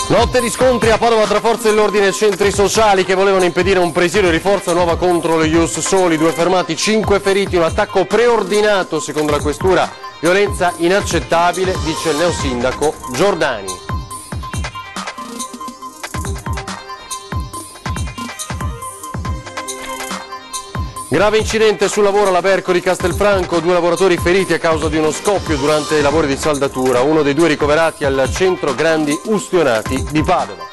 Notte di scontri a Padova tra forze dell'ordine e centri sociali che volevano impedire un presidio di Forza Nuova contro lo Ius Soli. 2 fermati, 5 feriti, un attacco preordinato secondo la questura. Violenza inaccettabile, dice il neosindaco Giordani. Grave incidente sul lavoro alla Berco di Castelfranco, 2 lavoratori feriti a causa di uno scoppio durante i lavori di saldatura, uno dei 2 ricoverati al centro Grandi Ustionati di Padova.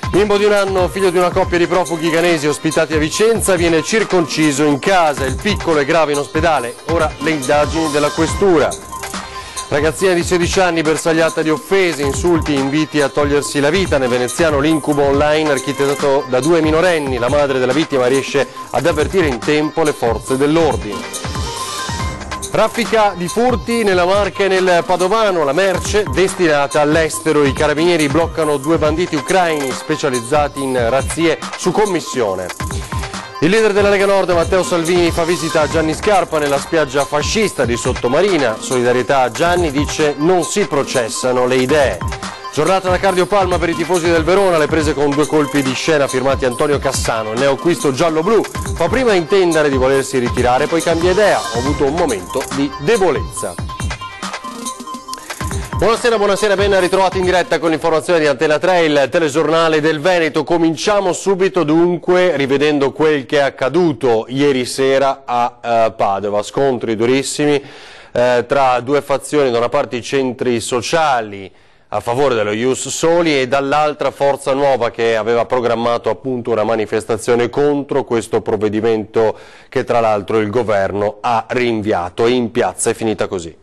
Bimbo di 1 anno, figlio di una coppia di profughi ghanesi ospitati a Vicenza, viene circonciso in casa, il piccolo è grave in ospedale, ora le indagini della questura. Ragazzina di 16 anni bersagliata di offese, insulti, inviti a togliersi la vita. Nel veneziano l'incubo online architettato da 2 minorenni. La madre della vittima riesce ad avvertire in tempo le forze dell'ordine. Raffica di furti nella Marca e nel Padovano, la merce destinata all'estero. I carabinieri bloccano 2 banditi ucraini specializzati in razzie su commissione. Il leader della Lega Nord, Matteo Salvini, fa visita a Gianni Scarpa nella spiaggia fascista di Sottomarina. Solidarietà a Gianni, dice non si processano le idee. Giornata da cardiopalma per i tifosi del Verona, le prese con 2 colpi di scena firmati Antonio Cassano. Il neoacquisto giallo-blu fa prima intendere di volersi ritirare, poi cambia idea. Ho avuto un momento di debolezza. Buonasera, ben ritrovati in diretta con l'informazione di Antena 3, il telegiornale del Veneto. Cominciamo subito dunque rivedendo quel che è accaduto ieri sera a Padova. Scontri durissimi tra 2 fazioni, da una parte i centri sociali a favore dello Ius Soli e dall'altra Forza Nuova che aveva programmato appunto una manifestazione contro questo provvedimento che tra l'altro il governo ha rinviato, e in piazza è finita così.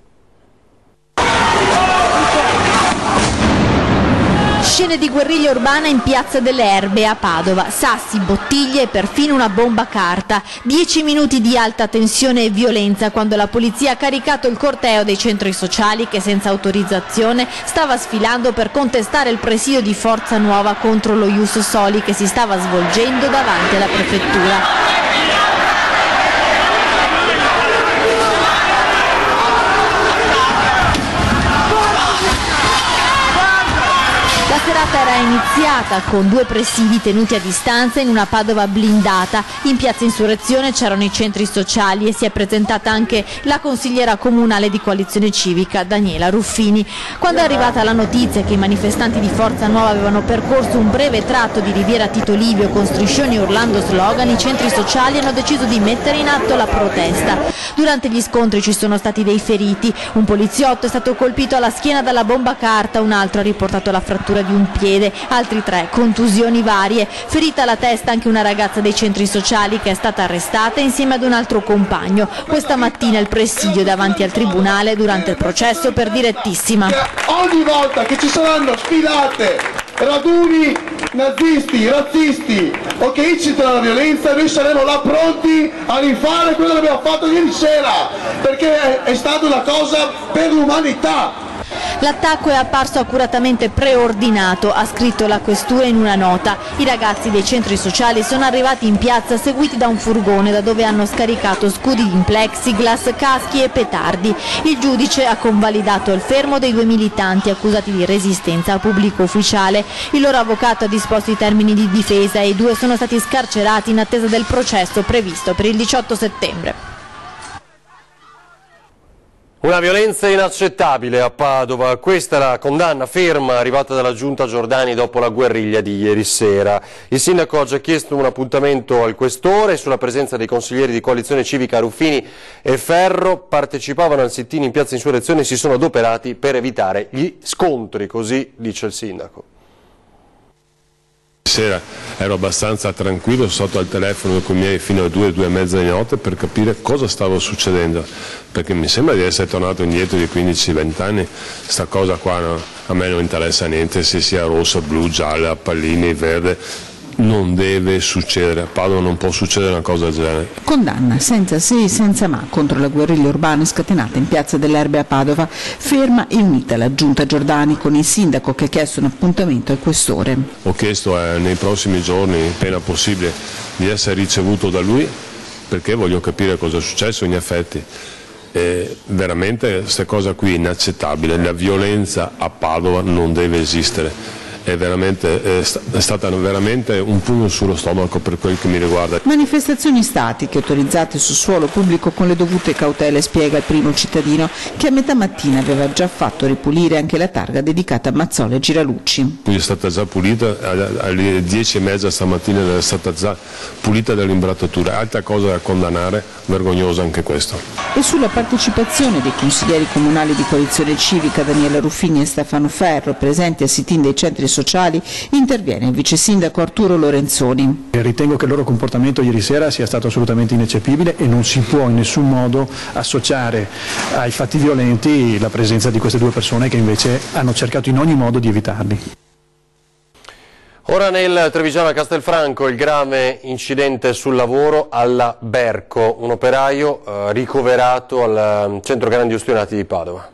Scene di guerriglia urbana in Piazza delle Erbe a Padova, sassi, bottiglie e perfino una bomba carta. 10 minuti di alta tensione e violenza quando la polizia ha caricato il corteo dei centri sociali che senza autorizzazione stava sfilando per contestare il presidio di Forza Nuova contro lo Ius Soli che si stava svolgendo davanti alla prefettura. La serata era iniziata con 2 presidi tenuti a distanza in una Padova blindata. In piazza Insurrezione c'erano i centri sociali e si è presentata anche la consigliera comunale di Coalizione Civica, Daniela Ruffini. Quando è arrivata la notizia che i manifestanti di Forza Nuova avevano percorso un breve tratto di Riviera Tito Livio con striscioni e urlando slogan, i centri sociali hanno deciso di mettere in atto la protesta. Durante gli scontri ci sono stati dei feriti, un poliziotto è stato colpito alla schiena dalla bomba carta, un altro ha riportato la frattura di un piede, altri 3 contusioni varie, ferita alla testa anche una ragazza dei centri sociali che è stata arrestata insieme ad un altro compagno. Questa mattina il presidio davanti al tribunale durante il processo per direttissima. Ogni volta che ci saranno sfilate, raduni nazisti, razzisti o che incitano alla violenza, noi saremo là pronti a rifare quello che abbiamo fatto ieri sera, perché è stata una cosa per l'umanità. L'attacco è apparso accuratamente preordinato, ha scritto la questura in una nota. I ragazzi dei centri sociali sono arrivati in piazza seguiti da un furgone da dove hanno scaricato scudi in plexiglass, caschi e petardi. Il giudice ha convalidato il fermo dei 2 militanti accusati di resistenza al pubblico ufficiale. Il loro avvocato ha disposto i termini di difesa e i 2 sono stati scarcerati in attesa del processo previsto per il 18 settembre. Una violenza inaccettabile a Padova, questa è la condanna ferma arrivata dalla giunta Giordani dopo la guerriglia di ieri sera. Il sindaco ha già chiesto un appuntamento al questore. Sulla presenza dei consiglieri di Coalizione Civica Ruffini e Ferro, partecipavano al sit-in in piazza Insurrezione e si sono adoperati per evitare gli scontri, così dice il sindaco. Sera ero abbastanza tranquillo sotto al telefono con i miei fino alle 2, 2 e mezza di notte per capire cosa stava succedendo, perché mi sembra di essere tornato indietro di 15-20 anni. Sta cosa qua no, a me non interessa niente se sia rossa, blu, gialla, pallini, verde. Non deve succedere, a Padova non può succedere una cosa del genere. Condanna senza se e senza ma contro la guerriglia urbana scatenata in Piazza delle Erbe a Padova, ferma e unita la giunta Giordani con il sindaco che ha chiesto un appuntamento al questore. Ho chiesto nei prossimi giorni, appena possibile, di essere ricevuto da lui perché voglio capire cosa è successo in effetti. Veramente questa cosa qui è inaccettabile, la violenza a Padova non deve esistere. è stata veramente un pugno sullo stomaco per quel che mi riguarda. Manifestazioni statiche autorizzate su suolo pubblico con le dovute cautele, spiega il primo cittadino, che a metà mattina aveva già fatto ripulire anche la targa dedicata a Mazzola e Giralucci. È stata già pulita, alle 10:30 stamattina è stata già pulita dall'imbrattatura, altra cosa da condannare, vergognosa anche questo. E sulla partecipazione dei consiglieri comunali di Coalizione Civica Daniela Ruffini e Stefano Ferro, presenti al sit-in dei centri sociali, interviene il vice sindaco Arturo Lorenzoni. Ritengo che il loro comportamento ieri sera sia stato assolutamente ineccepibile e non si può in nessun modo associare ai fatti violenti la presenza di queste due persone che invece hanno cercato in ogni modo di evitarli. Ora nel trevigiano a Castelfranco il grave incidente sul lavoro alla Berco, un operaio ricoverato al centro grandi ustionati di Padova.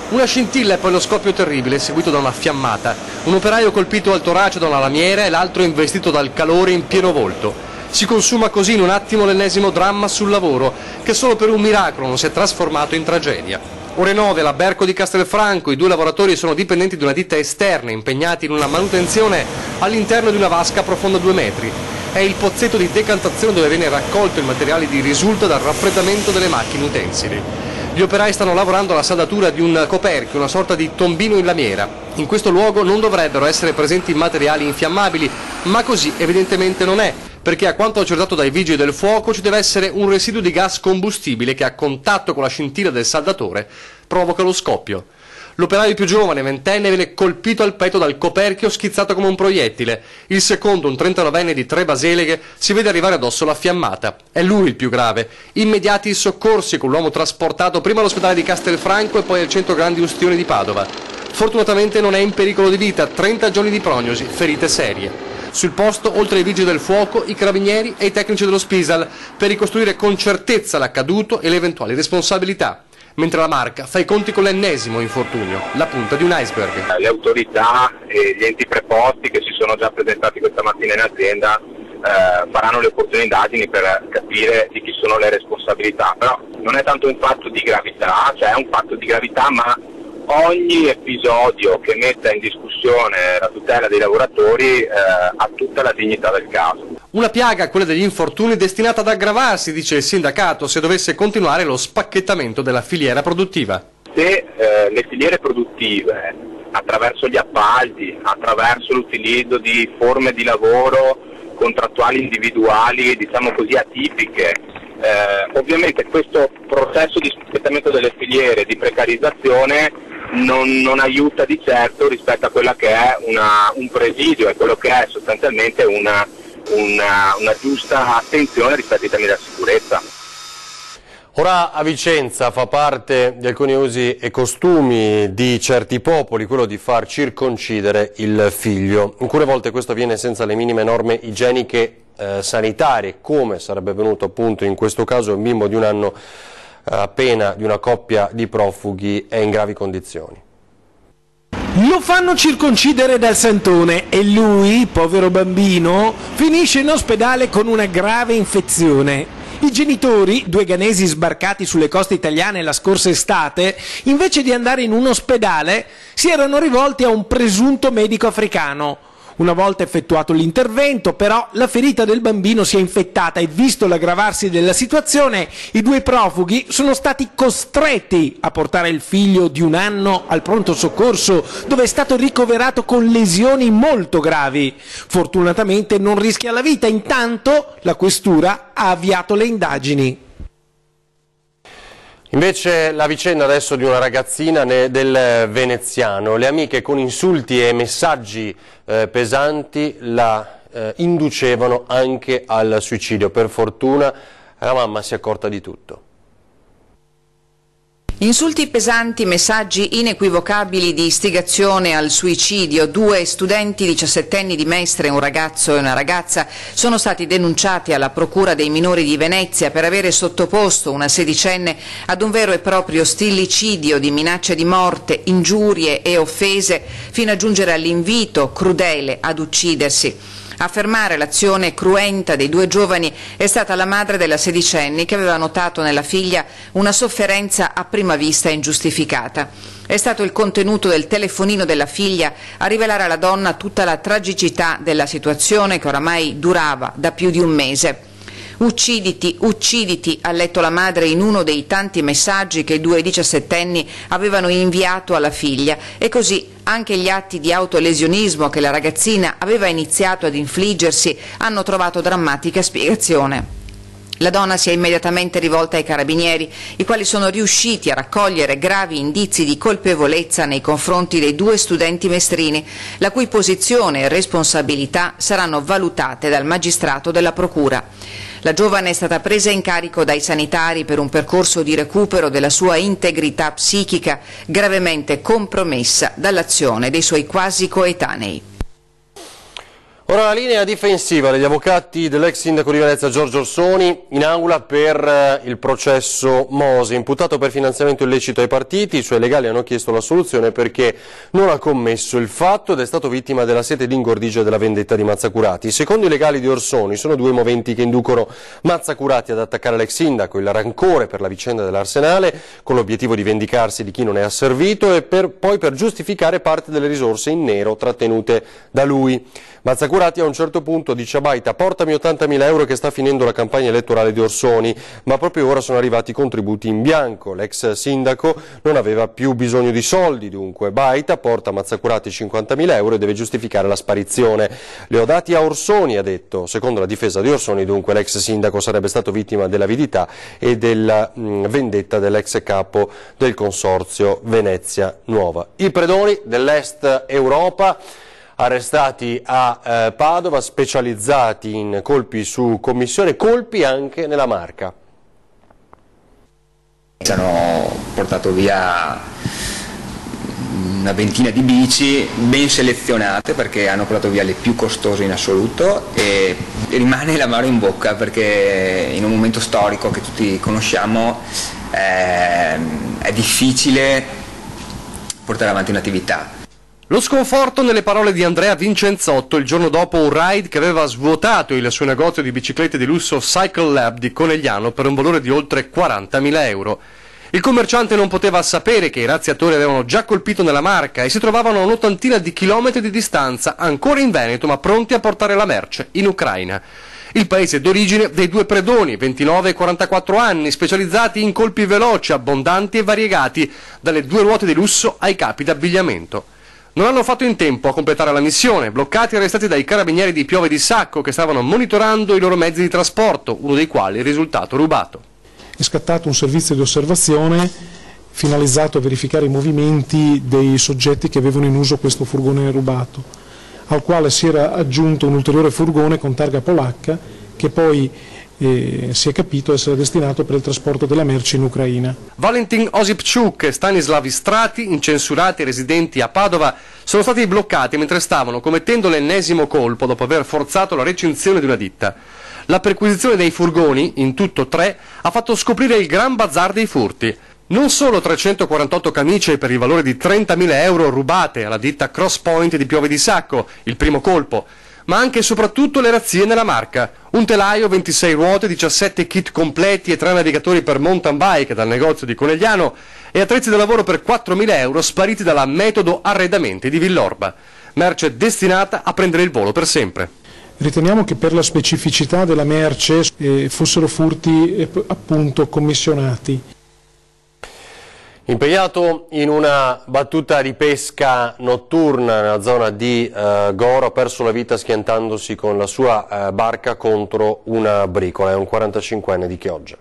Una scintilla e poi lo scoppio terribile seguito da una fiammata. Un operaio colpito al torace da una lamiera e l'altro investito dal calore in pieno volto. Si consuma così in un attimo l'ennesimo dramma sul lavoro, che solo per un miracolo non si è trasformato in tragedia. Ore 9 alla Berco di Castelfranco, i due lavoratori sono dipendenti di una ditta esterna impegnati in una manutenzione all'interno di una vasca profonda 2 metri. È il pozzetto di decantazione dove viene raccolto il materiale di risulta dal raffreddamento delle macchine utensili. Gli operai stanno lavorando alla saldatura di un coperchio, una sorta di tombino in lamiera. In questo luogo non dovrebbero essere presenti materiali infiammabili, ma così evidentemente non è, perché a quanto accertato dai vigili del fuoco ci deve essere un residuo di gas combustibile che a contatto con la scintilla del saldatore provoca lo scoppio. L'operaio più giovane, 20enne, viene colpito al petto dal coperchio schizzato come un proiettile. Il secondo, un 39enne di Tre Baseleghe, si vede arrivare addosso la fiammata. È lui il più grave. Immediati i soccorsi con l'uomo trasportato prima all'ospedale di Castelfranco e poi al centro grandi ustioni di Padova. Fortunatamente non è in pericolo di vita, 30 giorni di prognosi, ferite serie. Sul posto, oltre ai vigili del fuoco, i carabinieri e i tecnici dello Spisal, per ricostruire con certezza l'accaduto e le eventuali responsabilità. Mentre la Marca fa i conti con l'ennesimo infortunio, la punta di un iceberg. Le autorità e gli enti preposti che si sono già presentati questa mattina in azienda faranno le opportune indagini per capire di chi sono le responsabilità, però non è tanto un fatto di gravità, cioè è un fatto di gravità, ma ogni episodio che metta in discussione la tutela dei lavoratori ha tutta la dignità del caso. Una piaga, quella degli infortuni, destinata ad aggravarsi, dice il sindacato, se dovesse continuare lo spacchettamento della filiera produttiva. Se le filiere produttive, attraverso gli appalti, attraverso l'utilizzo di forme di lavoro contrattuali individuali, diciamo così, atipiche, ovviamente questo processo di spacchettamento delle filiere, di precarizzazione, non aiuta di certo rispetto a quella che è un presidio e quello che è sostanzialmente una giusta attenzione rispetto ai temi della sicurezza. Ora a Vicenza fa parte di alcuni usi e costumi di certi popoli quello di far circoncidere il figlio. Alcune volte questo avviene senza le minime norme igieniche sanitarie, come sarebbe avvenuto appunto in questo caso. Un bimbo di 1 anno appena di una coppia di profughi è in gravi condizioni. Lo fanno circoncidere dal santone e lui, povero bambino, finisce in ospedale con una grave infezione. I genitori, 2 ghanesi sbarcati sulle coste italiane la scorsa estate, invece di andare in un ospedale, si erano rivolti a un presunto medico africano. Una volta effettuato l'intervento, però, la ferita del bambino si è infettata e, visto l'aggravarsi della situazione, i 2 profughi sono stati costretti a portare il figlio di 1 anno al pronto soccorso, dove è stato ricoverato con lesioni molto gravi. Fortunatamente non rischia la vita, intanto la questura ha avviato le indagini. Invece la vicenda adesso di una ragazzina del veneziano. Le amiche con insulti e messaggi pesanti la inducevano anche al suicidio. Per fortuna la mamma si è accorta di tutto. Insulti pesanti, messaggi inequivocabili di istigazione al suicidio. 2 studenti 17enni di Mestre, un ragazzo e una ragazza, sono stati denunciati alla Procura dei minori di Venezia per avere sottoposto una 16enne ad un vero e proprio stillicidio di minacce di morte, ingiurie e offese, fino a giungere all'invito crudele ad uccidersi. A fermare l'azione cruenta dei due giovani è stata la madre della sedicenne che aveva notato nella figlia una sofferenza a prima vista ingiustificata. È stato il contenuto del telefonino della figlia a rivelare alla donna tutta la tragicità della situazione che oramai durava da più di un mese. Ucciditi, ucciditi, ha letto la madre in uno dei tanti messaggi che i due diciassettenni avevano inviato alla figlia, e così anche gli atti di autolesionismo che la ragazzina aveva iniziato ad infliggersi hanno trovato drammatica spiegazione. La donna si è immediatamente rivolta ai carabinieri, i quali sono riusciti a raccogliere gravi indizi di colpevolezza nei confronti dei due studenti mestrini, la cui posizione e responsabilità saranno valutate dal magistrato della procura. La giovane è stata presa in carico dai sanitari per un percorso di recupero della sua integrità psichica, gravemente compromessa dall'azione dei suoi quasi coetanei. Ora la linea difensiva degli avvocati dell'ex sindaco di Venezia Giorgio Orsoni in aula per il processo Mose, imputato per finanziamento illecito ai partiti. I suoi legali hanno chiesto l'assoluzione perché non ha commesso il fatto ed è stato vittima della sete di ingordigia della vendetta di Mazzacurati. Secondo i legali di Orsoni sono due moventi che inducono Mazzacurati ad attaccare l'ex sindaco: il rancore per la vicenda dell'Arsenale, con l'obiettivo di vendicarsi di chi non è asservito, e poi per giustificare parte delle risorse in nero trattenute da lui. Mazzacurati a un certo punto dice a Baita: portami 80.000 euro che sta finendo la campagna elettorale di Orsoni, ma proprio ora sono arrivati i contributi in bianco. L'ex sindaco non aveva più bisogno di soldi, dunque Baita porta a Mazzacurati 50.000 euro e deve giustificare la sparizione. Li ho dati a Orsoni, ha detto. Secondo la difesa di Orsoni, dunque, l'ex sindaco sarebbe stato vittima dell'avidità e della vendetta dell'ex capo del consorzio Venezia Nuova. I predoni dell'Est Europa arrestati a Padova, specializzati in colpi su commissione, colpi anche nella Marca. Ci hanno portato via una ventina di bici ben selezionate, perché hanno portato via le più costose in assoluto, e rimane l'amaro in bocca perché in un momento storico che tutti conosciamo è difficile portare avanti un'attività. Lo sconforto nelle parole di Andrea Vincenzotto il giorno dopo un raid che aveva svuotato il suo negozio di biciclette di lusso Cycle Lab di Conegliano per un valore di oltre 40.000 euro. Il commerciante non poteva sapere che i razziatori avevano già colpito nella Marca e si trovavano a un'ottantina di chilometri di distanza, ancora in Veneto, ma pronti a portare la merce in Ucraina. Il paese d'origine dei due predoni, 29 e 44 anni, specializzati in colpi veloci, abbondanti e variegati, dalle due ruote di lusso ai capi d'abbigliamento. Non hanno fatto in tempo a completare la missione, bloccati e arrestati dai carabinieri di Piove di Sacco che stavano monitorando i loro mezzi di trasporto, uno dei quali è risultato rubato. È scattato un servizio di osservazione finalizzato a verificare i movimenti dei soggetti che avevano in uso questo furgone rubato, al quale si era aggiunto un ulteriore furgone con targa polacca che poi si è capito essere destinato per il trasporto della merce in Ucraina. Valentin Osipchuk e Stanislav Istrati, incensurati residenti a Padova, sono stati bloccati mentre stavano commettendo l'ennesimo colpo dopo aver forzato la recinzione di una ditta. La perquisizione dei furgoni, in tutto 3, ha fatto scoprire il gran bazar dei furti. Non solo 348 camicie per il valore di 30.000 euro rubate alla ditta Crosspoint di Piove di Sacco, il primo colpo, ma anche e soprattutto le razzie nella Marca. Un telaio, 26 ruote, 17 kit completi e 3 navigatori per mountain bike dal negozio di Conegliano e attrezzi da lavoro per 4.000 euro spariti dalla Metodo Arredamenti di Villorba. Merce destinata a prendere il volo per sempre. Riteniamo che per la specificità della merce fossero furti appunto commissionati. Impegnato in una battuta di pesca notturna nella zona di Goro, ha perso la vita schiantandosi con la sua barca contro una bricola. È un 45enne di Chioggia.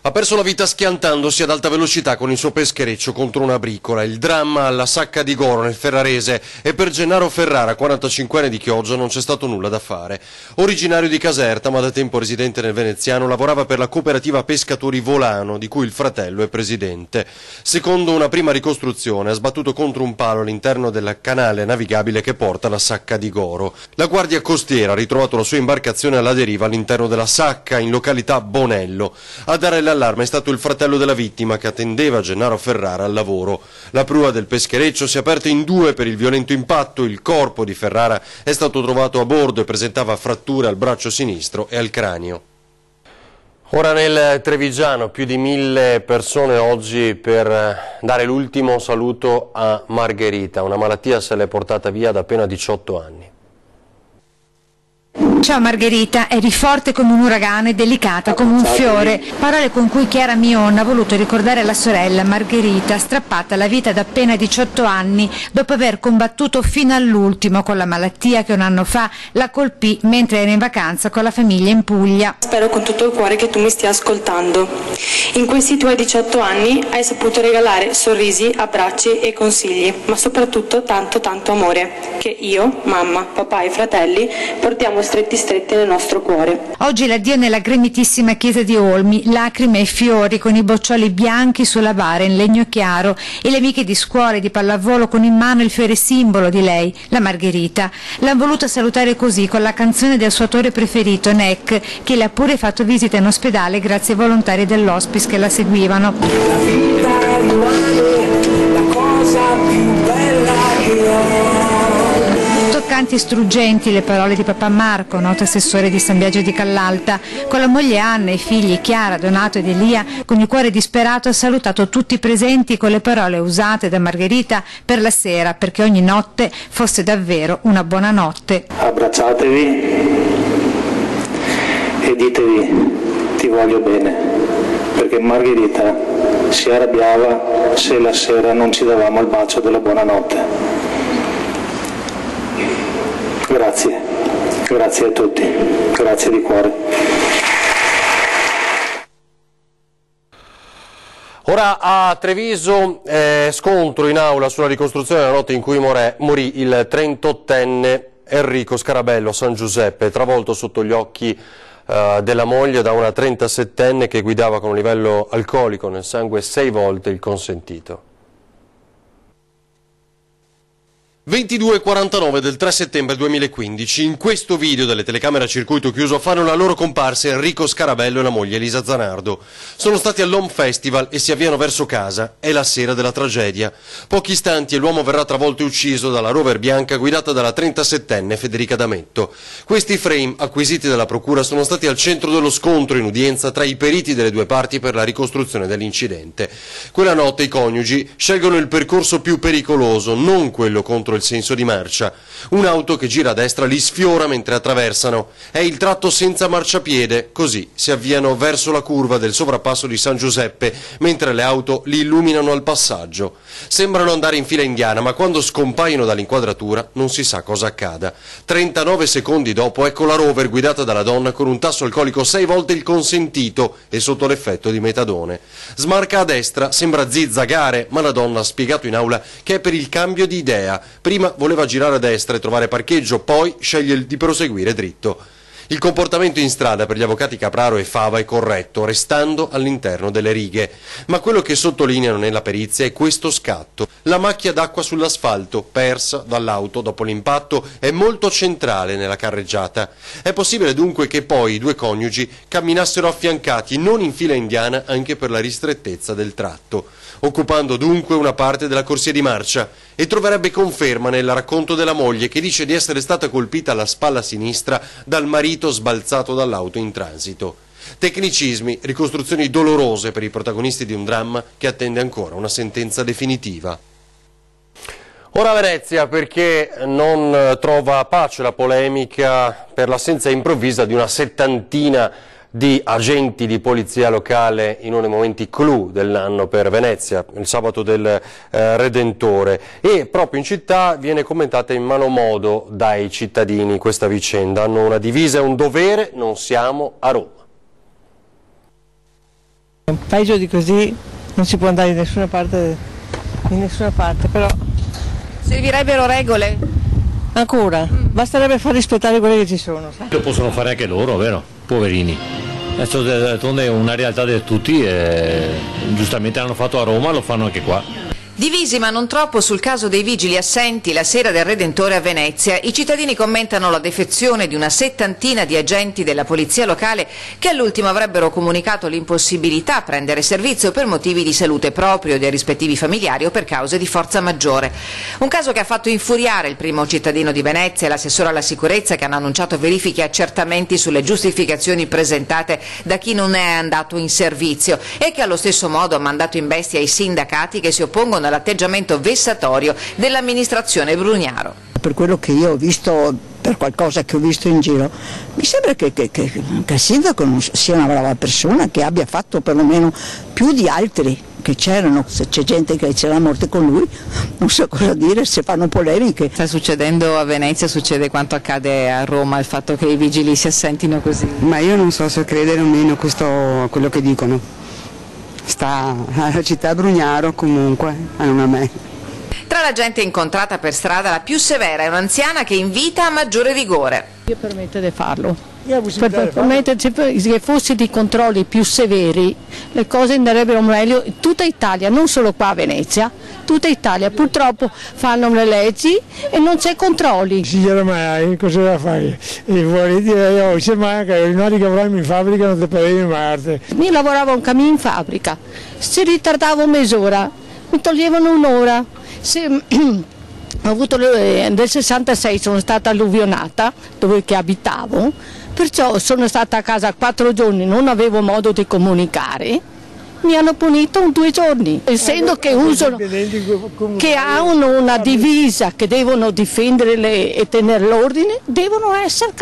Ha perso la vita schiantandosi ad alta velocità con il suo peschereccio contro una bricola. Il dramma alla Sacca di Goro nel Ferrarese, e per Gennaro Ferrara, 45enne di Chioggia, non c'è stato nulla da fare. Originario di Caserta ma da tempo residente nel Veneziano, lavorava per la cooperativa Pescatori Volano, di cui il fratello è presidente. Secondo una prima ricostruzione ha sbattuto contro un palo all'interno del canale navigabile che porta alla Sacca di Goro. La guardia costiera ha ritrovato la sua imbarcazione alla deriva all'interno della Sacca, in località Bonello. A dare la all'allarme è stato il fratello della vittima che attendeva Gennaro Ferrara al lavoro. La prua del peschereccio si è aperta in due per il violento impatto. Il corpo di Ferrara è stato trovato a bordo e presentava fratture al braccio sinistro e al cranio. Ora nel Trevigiano, più di 1000 persone oggi per dare l'ultimo saluto a Margherita. Una malattia se l'è portata via da appena 18 anni. Ciao Margherita, eri forte come un uragano e delicata come un fiore. Parole con cui Chiara Mion ha voluto ricordare la sorella Margherita, strappata alla vita da appena 18 anni, dopo aver combattuto fino all'ultimo con la malattia che un anno fa la colpì mentre era in vacanza con la famiglia in Puglia. Spero con tutto il cuore che tu mi stia ascoltando. In questi tuoi 18 anni hai saputo regalare sorrisi, abbracci e consigli, ma soprattutto tanto amore, che io, mamma, papà e fratelli portiamo stretti nel nostro cuore. Oggi l'addio nella gremitissima chiesa di Olmi, lacrime e fiori con i boccioli bianchi sulla bara in legno chiaro e le amiche di scuola e di pallavolo con in mano il fiore simbolo di lei, la Margherita. L'ha voluta salutare così con la canzone del suo autore preferito, Neck, che le ha pure fatto visita in ospedale grazie ai volontari dell'hospice che la seguivano. La vita rimane la cosa più bella che ho. Toccanti e struggenti le parole di papà Marco, noto assessore di San Biagio di Callalta, con la moglie Anna e i figli Chiara, Donato ed Elia, con il cuore disperato ha salutato tutti i presenti con le parole usate da Margherita per la sera, perché ogni notte fosse davvero una buona notte. Abbracciatevi e ditevi ti voglio bene, perché Margherita si arrabbiava se la sera non ci davamo il bacio della buonanotte. Grazie a tutti, grazie di cuore. Ora a Treviso scontro in aula sulla ricostruzione della notte in cui morì il 38enne Enrico Scarabello a San Giuseppe, travolto sotto gli occhi della moglie da una 37enne che guidava con un livello alcolico nel sangue 6 volte il consentito. 22:49 del 3 settembre 2015, in questo video delle telecamere a circuito chiuso fanno la loro comparsa Enrico Scarabello e la moglie Elisa Zanardo. Sono stati all'Home Festival e si avviano verso casa, è la sera della tragedia. Pochi istanti e l'uomo verrà travolto e ucciso dalla Rover bianca guidata dalla 37enne Federica D'Ametto. Questi frame acquisiti dalla procura sono stati al centro dello scontro in udienza tra i periti delle due parti per la ricostruzione dell'incidente. Quella notte i coniugi scelgono il percorso più pericoloso, non quello contro il senso di marcia. Un'auto che gira a destra li sfiora mentre attraversano. È il tratto senza marciapiede, così si avviano verso la curva del sovrappasso di San Giuseppe, mentre le auto li illuminano al passaggio. Sembrano andare in fila indiana, ma quando scompaiono dall'inquadratura non si sa cosa accada. 39 secondi dopo ecco la Rover guidata dalla donna con un tasso alcolico 6 volte il consentito e sotto l'effetto di metadone. Smarca a destra, sembra zizzagare, ma la donna ha spiegato in aula che è per il cambio di idea. Prima voleva girare a destra e trovare parcheggio, poi sceglie di proseguire dritto. Il comportamento in strada per gli avvocati Capraro e Fava è corretto, restando all'interno delle righe. Ma quello che sottolineano nella perizia è questo scatto. La macchia d'acqua sull'asfalto, persa dall'auto dopo l'impatto, è molto centrale nella carreggiata. È possibile dunque che poi i due coniugi camminassero affiancati, non in fila indiana, anche per la ristrettezza del tratto, occupando dunque una parte della corsia di marcia, e troverebbe conferma nel racconto della moglie che dice di essere stata colpita alla spalla sinistra dal marito sbalzato dall'auto in transito. Tecnicismi, ricostruzioni dolorose per i protagonisti di un dramma che attende ancora una sentenza definitiva. Ora a Venezia, perché non trova pace la polemica per l'assenza improvvisa di una 70ina di agenti di polizia locale in uno dei momenti clou dell'anno per Venezia, il sabato del Redentore, e proprio in città viene commentata in malo modo dai cittadini questa vicenda. Hanno una divisa e un dovere, non siamo a Roma. Peggio di così non si può andare in nessuna parte, però... Servirebbero regole? Ancora, basterebbe far rispettare quelle che ci sono. Sai? Lo possono fare anche loro, vero? Poverini. D'altronde è una realtà di tutti e giustamente l'hanno fatto a Roma, lo fanno anche qua. Divisi ma non troppo sul caso dei vigili assenti la sera del Redentore a Venezia, i cittadini commentano la defezione di una settantina di agenti della polizia locale che all'ultimo avrebbero comunicato l'impossibilità a prendere servizio per motivi di salute proprio dei rispettivi familiari o per cause di forza maggiore. Un caso che ha fatto infuriare il primo cittadino di Venezia e l'assessore alla sicurezza, che hanno annunciato verifiche e accertamenti sulle giustificazioni presentate da chi non è andato in servizio e che allo stesso modo ha mandato in bestia i sindacati che si oppongono all'atteggiamento vessatorio dell'amministrazione Brugnaro. Per quello che io ho visto, per qualcosa che ho visto in giro, mi sembra che il sindaco non sia una brava persona, che abbia fatto perlomeno più di altri che c'erano. Se c'è gente che c'era morte con lui, non so cosa dire, se fanno polemiche. Sta succedendo a Venezia, succede quanto accade a Roma, il fatto che i vigili si assentino così. Ma io non so se credere o meno a quello che dicono. Sta alla città Brugnaro comunque, non a me. Tra la gente incontrata per strada, la più severa è un'anziana che invita a maggiore rigore. Io permetto di farlo. Se fossi di controlli più severi, le cose andrebbero meglio in tutta Italia, non solo qua a Venezia, tutta Italia. Purtroppo fanno le leggi e non c'è controlli. Signora Mai, cosa va a fare? E vuole dire, io se manca, noi che lavoravamo in fabbrica non ti potevi Marte. Io lavoravo un cammino in fabbrica, se ritardavo mezz'ora, mi toglievano un'ora. Ho avuto nel 66 sono stata alluvionata dove che abitavo, perciò sono stata a casa 4 giorni, non avevo modo di comunicare. Mi hanno punito 2 giorni, essendo che hanno una divisa che devono difendere e tenere l'ordine, devono essere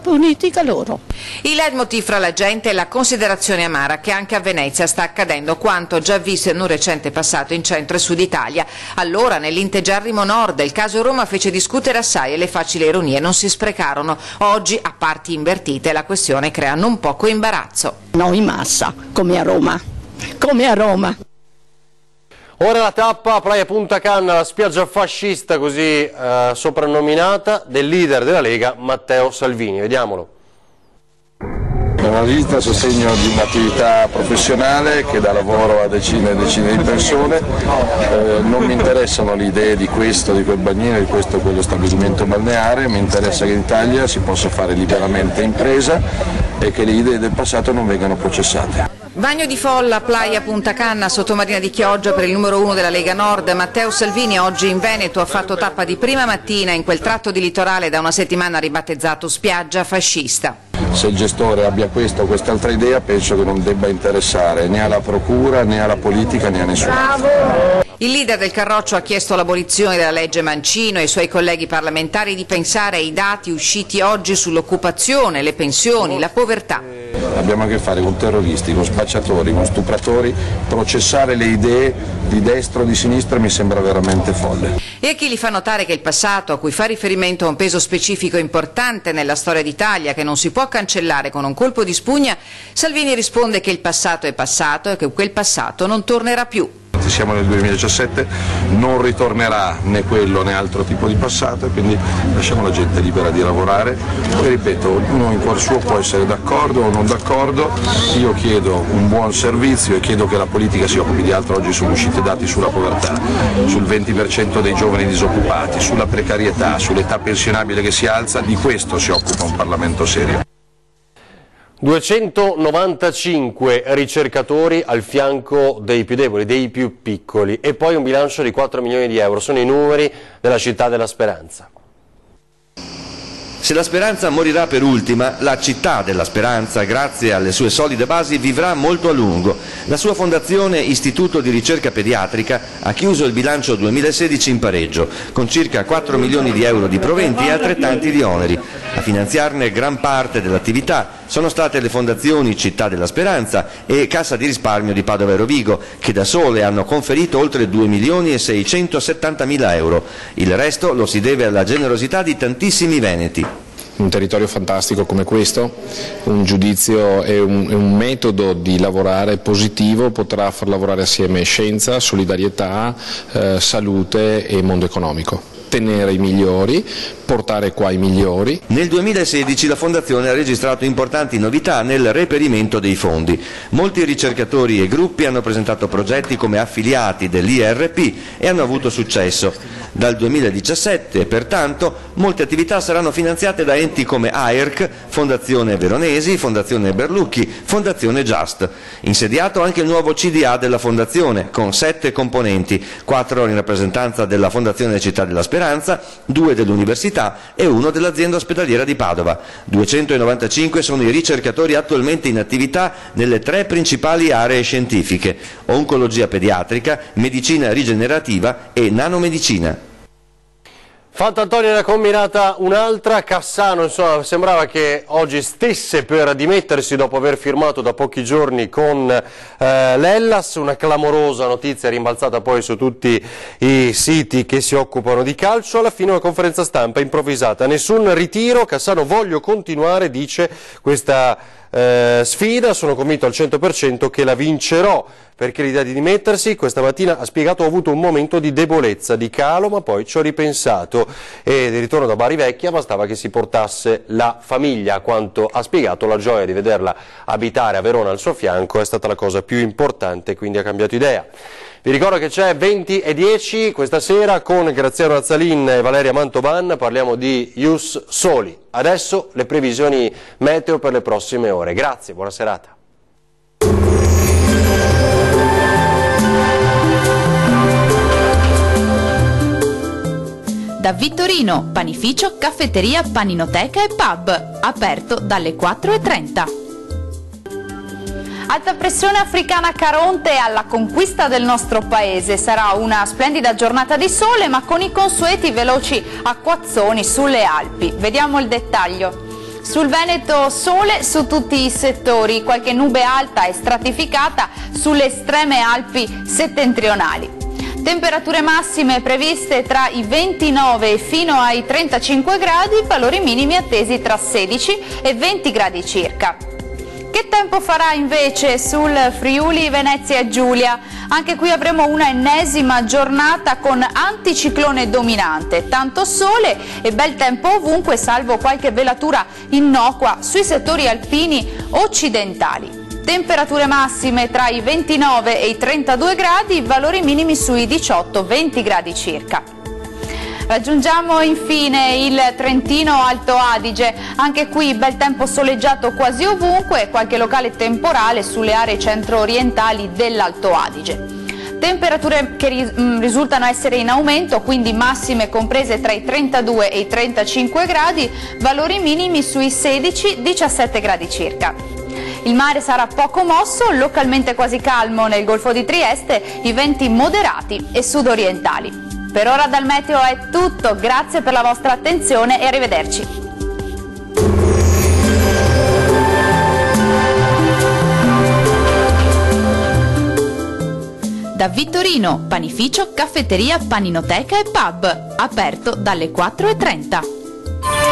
puniti da loro. Il leitmotiv fra la gente è la considerazione amara che anche a Venezia sta accadendo quanto già visto in un recente passato in centro e sud Italia. Allora nell'integerrimo nord il caso Roma fece discutere assai e le facili ironie non si sprecarono. Oggi a parti invertite la questione crea non poco imbarazzo. No, in massa, come a Roma. Come a Roma. Ora la tappa a Playa Punta Canna, la spiaggia fascista così soprannominata del leader della Lega Matteo Salvini. Vediamolo. È una visita a sostegno di un'attività professionale che dà lavoro a decine e decine di persone. Non mi interessano le idee di questo, di quel bagnino, di questo o quello stabilimento balneare, mi interessa che in Italia si possa fare liberamente impresa e che le idee del passato non vengano processate. Bagno di folla, Playa Punta Canna, sottomarina di Chioggia per il numero 1 della Lega Nord. Matteo Salvini oggi in Veneto ha fatto tappa di prima mattina in quel tratto di litorale da una settimana ribattezzato spiaggia fascista. Se il gestore abbia questa o quest'altra idea penso che non debba interessare né alla procura né alla politica né a nessuno. Il leader del Carroccio ha chiesto l'abolizione della legge Mancino e ai suoi colleghi parlamentari di pensare ai dati usciti oggi sull'occupazione, le pensioni, la povertà. Abbiamo a che fare con terroristi, con spacciatori, con stupratori, processare le idee di destra o di sinistra mi sembra veramente folle. E a chi gli fa notare che il passato, a cui fa riferimento a un peso specifico importante nella storia d'Italia, che non si può cancellare con un colpo di spugna, Salvini risponde che il passato è passato e che quel passato non tornerà più. Siamo nel 2017, non ritornerà né quello né altro tipo di passato e quindi lasciamo la gente libera di lavorare. Poi ripeto, ognuno in cuor suo può essere d'accordo o non d'accordo, io chiedo un buon servizio e chiedo che la politica si occupi di altro. Oggi sono usciti dati sulla povertà, sul 20% dei giovani disoccupati, sulla precarietà, sull'età pensionabile che si alza, di questo si occupa un Parlamento serio. 295 ricercatori al fianco dei più deboli, dei più piccoli e poi un bilancio di 4 milioni di euro. Sono i numeri della Città della Speranza. Se la Speranza morirà per ultima, la Città della Speranza, grazie alle sue solide basi, vivrà molto a lungo. La sua fondazione, Istituto di Ricerca Pediatrica, ha chiuso il bilancio 2016 in pareggio, con circa 4 milioni di euro di proventi e altrettanti di oneri. A finanziarne gran parte dell'attività sono state le fondazioni Città della Speranza e Cassa di Risparmio di Padova e Rovigo, che da sole hanno conferito oltre 2 milioni e 670 mila euro. Il resto lo si deve alla generosità di tantissimi veneti. Un territorio fantastico come questo, un giudizio e un metodo di lavorare positivo potrà far lavorare assieme scienza, solidarietà, salute e mondo economico. ottenere i migliori, portare qua i migliori. Nel 2016 la Fondazione ha registrato importanti novità nel reperimento dei fondi. Molti ricercatori e gruppi hanno presentato progetti come affiliati dell'IRP e hanno avuto successo. Dal 2017, pertanto, molte attività saranno finanziate da enti come AIRC, Fondazione Veronesi, Fondazione Berlucchi, Fondazione Just. Insediato anche il nuovo CDA della Fondazione, con 7 componenti, 4 in rappresentanza della Fondazione Città della Speranza, 2 dell'Università e 1 dell'azienda ospedaliera di Padova. 295 sono i ricercatori attualmente in attività nelle 3 principali aree scientifiche: oncologia pediatrica, medicina rigenerativa e nanomedicina. Fantantonio ne ha combinata un'altra. Cassano, insomma, sembrava che oggi stesse per dimettersi dopo aver firmato da pochi giorni con l'Hellas, una clamorosa notizia rimbalzata poi su tutti i siti che si occupano di calcio. Alla fine una conferenza stampa improvvisata, nessun ritiro, Cassano voglio continuare, dice, questa sfida, sono convinto al 100% che la vincerò, perché l'idea di dimettersi, questa mattina ha spiegato, ho avuto un momento di debolezza, di calo, ma poi ci ho ripensato e di ritorno da Bari Vecchia bastava che si portasse la famiglia. A quanto ha spiegato, la gioia di vederla abitare a Verona al suo fianco è stata la cosa più importante, quindi ha cambiato idea. Vi ricordo che c'è 20:10 questa sera con Graziano Azzalin e Valeria Mantoban, parliamo di Ius Soli. Adesso le previsioni meteo per le prossime ore. Grazie, buona serata. Da Vittorino, panificio, caffetteria, paninoteca e pub, aperto dalle 4:30. Alta pressione africana a Caronte alla conquista del nostro paese. Sarà una splendida giornata di sole, ma con i consueti veloci acquazzoni sulle Alpi. Vediamo il dettaglio. Sul Veneto sole su tutti i settori, qualche nube alta e stratificata sulle estreme Alpi settentrionali. Temperature massime previste tra i 29 fino ai 35 gradi, valori minimi attesi tra 16 e 20 gradi circa. Che tempo farà invece sul Friuli Venezia Giulia? Anche qui avremo una ennesima giornata con anticiclone dominante, tanto sole e bel tempo ovunque, salvo qualche velatura innocua sui settori alpini occidentali. Temperature massime tra i 29 e i 32 gradi, valori minimi sui 18-20 gradi circa. Raggiungiamo infine il Trentino Alto Adige, anche qui bel tempo soleggiato quasi ovunque, qualche locale temporale sulle aree centro-orientali dell'Alto Adige. Temperature che risultano essere in aumento, quindi massime comprese tra i 32 e i 35 gradi, valori minimi sui 16-17 gradi circa. Il mare sarà poco mosso, localmente quasi calmo nel Golfo di Trieste, i venti moderati e sudorientali. Per ora dal meteo è tutto, grazie per la vostra attenzione e arrivederci. Da Vittorino, panificio, caffetteria, paninoteca e pub, aperto dalle 4:30.